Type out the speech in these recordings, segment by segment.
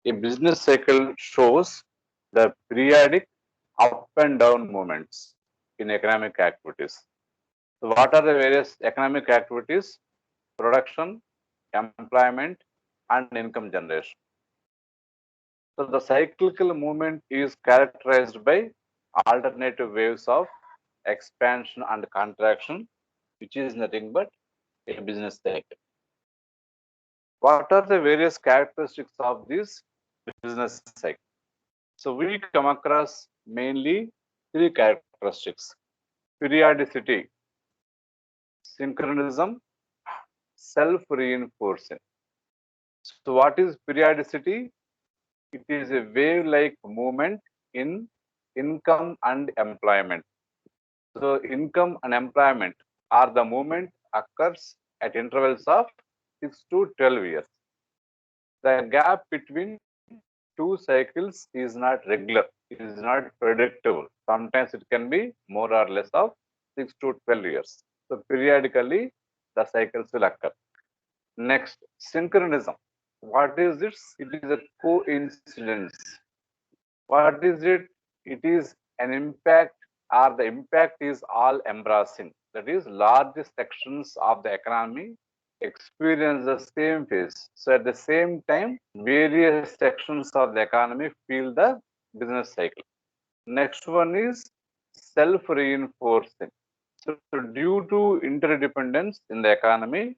A business cycle shows the periodic up and down movements in economic activities. So what are the various economic activities? Production, employment, and income generation. So the cyclical movement is characterized by alternative waves of expansion and contraction, which is nothing but a business cycle. What are the various characteristics of this business cycle? So we come across mainly three characteristics: periodicity, synchronism, self-reinforcing. So what is periodicity? It is a wave-like movement in income and employment. So income and employment are the movement occurs at intervals of 6 to 12 years. The gap between two cycles is not regular, it is not predictable. Sometimes it can be more or less of 6 to 12 years. So periodically the cycles will occur. Next, synchronism. What is this? It is a coincidence. What is it? It is an impact, or the impact is all embracing. That is, large sections of the economy experience the same phase. So at the same time, various sections of the economy feel the business cycle. Next one is self-reinforcing. So due to interdependence in the economy,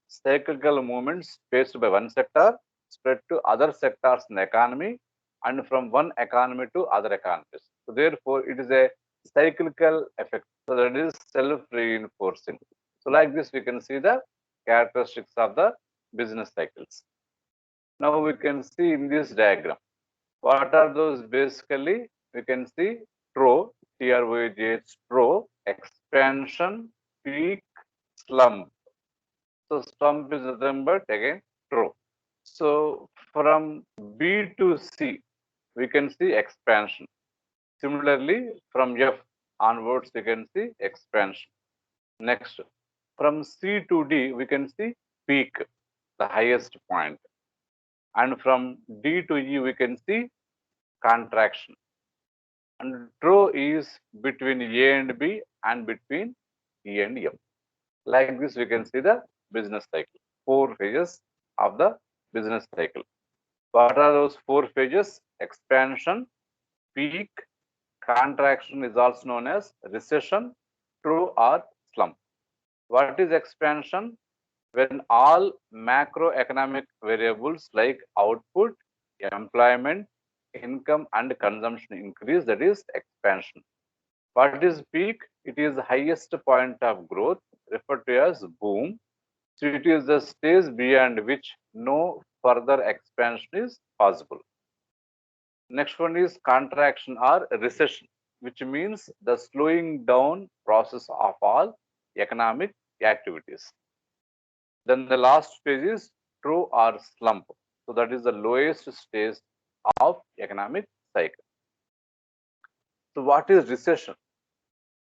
cyclical movements faced by one sector spread to other sectors in the economy and from one economy to other economies. So therefore, it is a cyclical effect. So that is self-reinforcing. So like this, we can see the characteristics of the business cycles. Now we can see in this diagram. What are those basically? We can see TRO, TROH, TRO, expansion, peak, slump. So slump is nothing but again TRO. So from B to C, we can see expansion. Similarly, from F onwards, we can see expansion. Next, from C to D, we can see peak, the highest point. And from D to E, we can see contraction. And TRO is between A and B and between E and F. Like this, we can see the business cycle, 4 phases of the business cycle. What are those 4 phases? Expansion, peak, contraction is also known as recession, TRO or slump. What is expansion? When all macroeconomic variables like output, employment, income, and consumption increase, that is expansion. What is peak? It is the highest point of growth, referred to as boom. So it is the stage beyond which no further expansion is possible. Next one is contraction or recession, which means the slowing down process of all economic activities. Then the last phase is TRO or slump. So that is the lowest stage of economic cycle. So what is recession?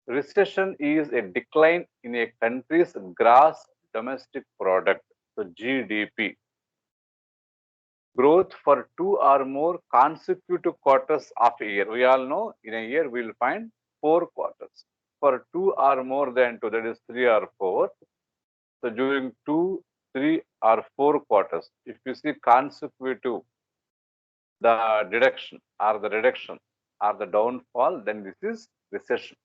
Recession is a decline in a country's gross domestic product, so GDP, growth for 2 or more consecutive quarters of a year. We all know in a year we will find 4 quarters. For 2 or more than 2, that is 3 or 4. So during 2, 3 or 4 quarters, if you see consecutive, the reduction or the downfall, then this is recession.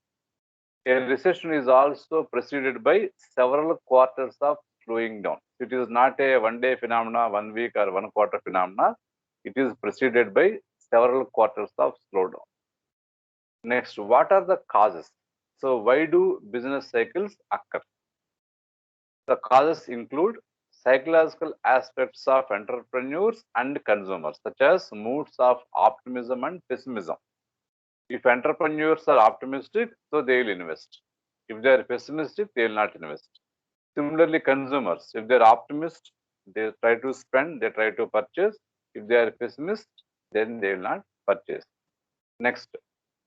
A recession is also preceded by several quarters of slowing down. It is not a one-day phenomena, 1 week or 1 quarter phenomena. It is preceded by several quarters of slowdown. Next, what are the causes? So why do business cycles occur? The causes include psychological aspects of entrepreneurs and consumers, such as moods of optimism and pessimism. If entrepreneurs are optimistic, so they will invest. If they are pessimistic, they will not invest. Similarly, consumers, if they are optimist, they try to spend, they try to purchase. If they are pessimist, then they will not purchase. Next,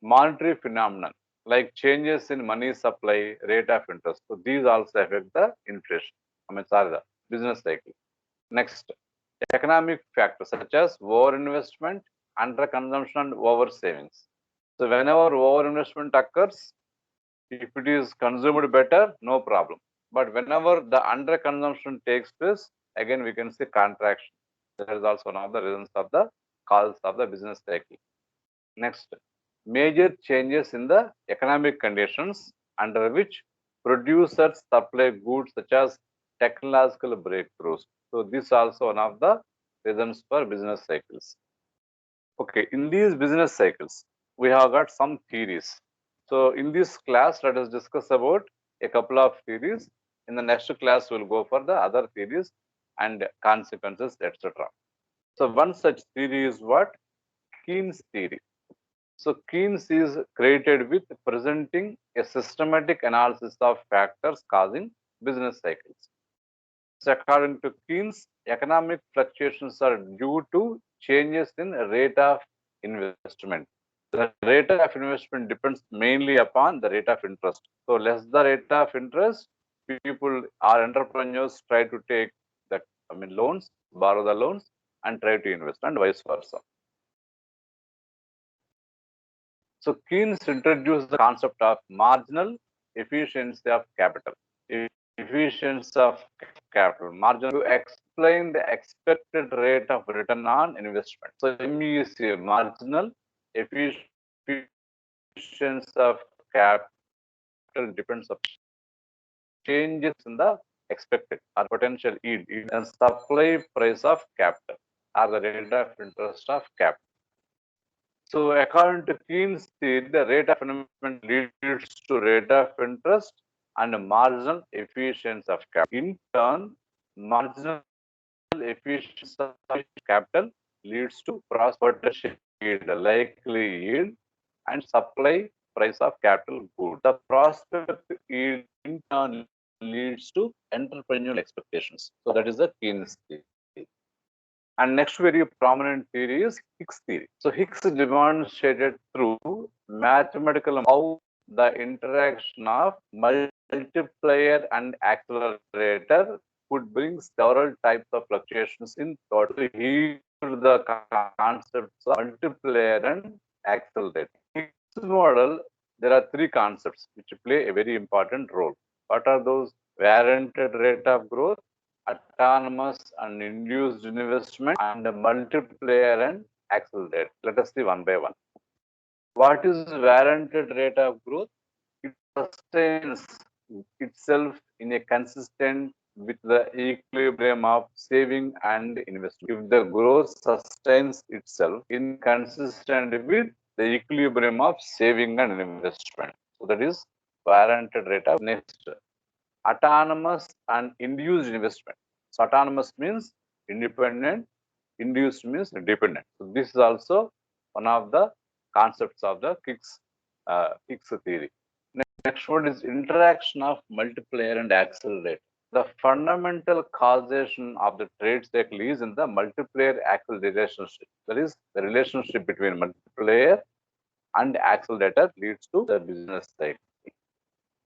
monetary phenomenon like changes in money supply, rate of interest. So these also affect the inflation. The business cycle. Next, economic factors such as over-investment, under-consumption, and over-savings. So whenever over-investment occurs, if it is consumed better, no problem. But whenever the under-consumption takes place, again we can see contraction. That is also one of the reasons of the causes of the business cycle. Next, major changes in the economic conditions under which producers supply goods such as technological breakthroughs. So this is also one of the reasons for business cycles. Okay, in these business cycles, we have got some theories. So in this class, let us discuss about a couple of theories. In the next class, we'll go for the other theories and consequences, etc. So one such theory is what? Keynes theory. So Keynes is created with presenting a systematic analysis of factors causing business cycles. So according to Keynes, economic fluctuations are due to changes in rate of investment. The rate of investment depends mainly upon the rate of interest. So less the rate of interest, people or entrepreneurs try to take the loans, borrow the loans, and try to invest, and vice versa. So Keynes introduced the concept of marginal efficiency of capital. Efficiency of capital, marginal, to explain the expected rate of return on investment. So MEC, marginal efficiency of capital depends on changes in the expected or potential yield and supply price of capital or the rate of interest of capital. So according to Keynes theory, the rate of investment leads to rate of interest and marginal efficiency of capital. In turn, marginal efficiency of capital leads to potential yield, likely yield, and supply price of capital goods. The prospect yield in turn leads to entrepreneurial expectations. So that is the Keynes theory. And next very prominent theory is Hicks theory. So Hicks demonstrated through mathematical how the interaction of multiplier and accelerator could bring several types of fluctuations in total. He used the concepts of multiplier and accelerator. In Hicks model, there are three concepts which play a very important role. What are those? Warranted rate of growth, autonomous and induced investment, and multiplier and accelerate. Let us see one by one. What is warranted rate of growth? It sustains itself in a consistent with the equilibrium of saving and investment. If the growth sustains itself in consistent with the equilibrium of saving and investment. So that is warranted rate of. Next, autonomous and induced investment. So autonomous means independent, induced means dependent. So this is also one of the concepts of the Hicks theory. Next one is interaction of multiplier and accelerator. The fundamental causation of the trade cycle is in the multiplier accelerator relationship. That is, the relationship between multiplier and accelerator leads to the business cycle.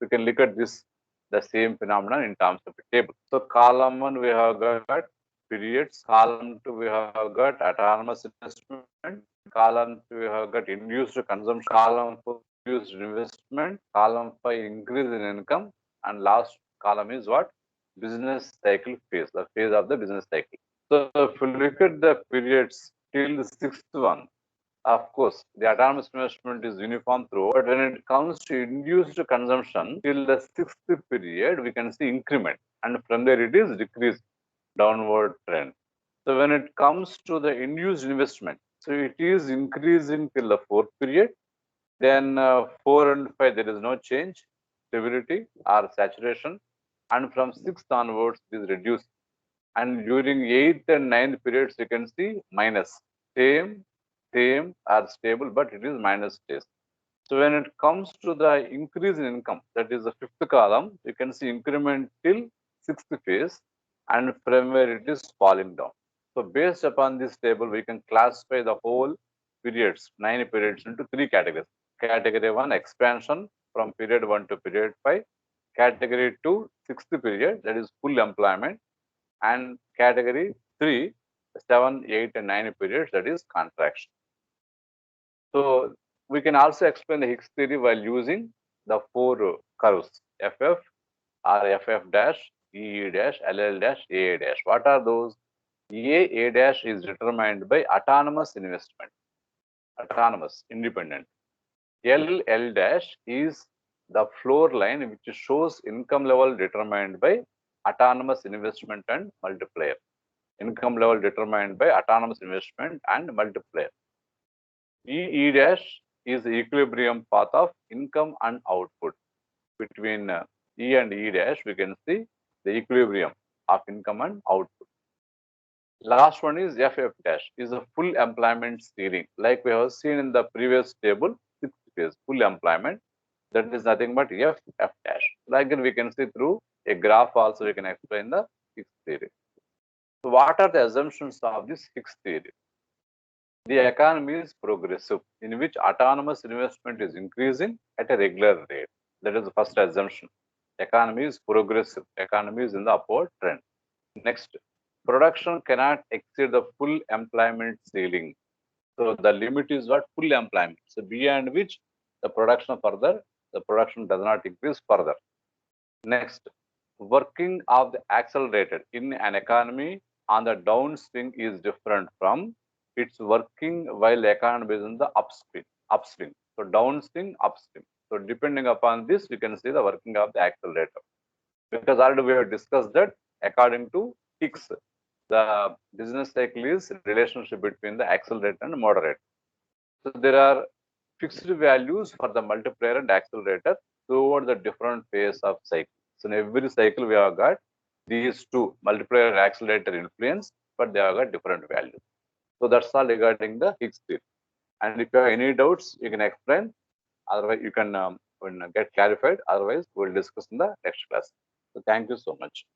We can look at this, the same phenomenon in terms of a table. So column 1 we have got periods, column 2 we have got autonomous investment, column 3 we have got induced consumption, column 4 induced investment, column 5 increase in income, and last column is what? Business cycle phase, the phase of the business cycle. So if you look at the periods till the sixth one, of course, the autonomous investment is uniform throughout, but when it comes to induced consumption, till the sixth period, we can see increment, and from there it is decrease, downward trend. So when it comes to the induced investment, so it is increasing till the fourth period, then 4 and 5 there is no change, stability or saturation, and from 6th onwards it is reduced, and during 8th and 9th periods you can see minus, same are stable, but it is minus days. So when it comes to the increase in income, that is the fifth column, you can see increment till sixth phase, and from where it is falling down. So based upon this table, we can classify the whole periods, 9 periods, into 3 categories. Category 1, expansion from period 1 to period 5. Category 2, sixth period, that is full employment. And category 3, 7, 8, and 9 periods, that is contraction. So we can also explain the Higgs theory while using the four curves FF or FF dash, EE dash, LL dash, AA dash. What are those? A dash is determined by autonomous investment, autonomous, independent. L dash is the floor line which shows income level determined by autonomous investment and multiplier. Income level determined by autonomous investment and multiplier. E dash is the equilibrium path of income and output. Between E and E dash, we can see the equilibrium of income and output. Last one is FF dash, is a full employment ceiling. Like we have seen in the previous table, 6th phase, full employment. That is nothing but F dash. Like we can see through a graph also, we can explain the Higgs theory. So what are the assumptions of this Higgs theory? The economy is progressive, in which autonomous investment is increasing at a regular rate. That is the first assumption. Economy is progressive. Economy is in the upward trend. Next, production cannot exceed the full employment ceiling. So the limit is what? Full employment. So beyond which the production does not increase further. Next, working of the accelerator in an economy on the downswing is different from its working while the economy is in the upswing. So downswing, upswing. So depending upon this, we can see the working of the accelerator. Because already we have discussed that according to Higgs, the business cycle is relationship between the accelerator and moderator. So there are fixed values for the multiplier and accelerator toward the different phase of cycle. So in every cycle we have got these two, multiplier and accelerator influence, but they have got different values. So that's all regarding the Higgs theory. And if you have any doubts, you can explain. Otherwise, you can get clarified. Otherwise, we'll discuss in the next class. So thank you so much.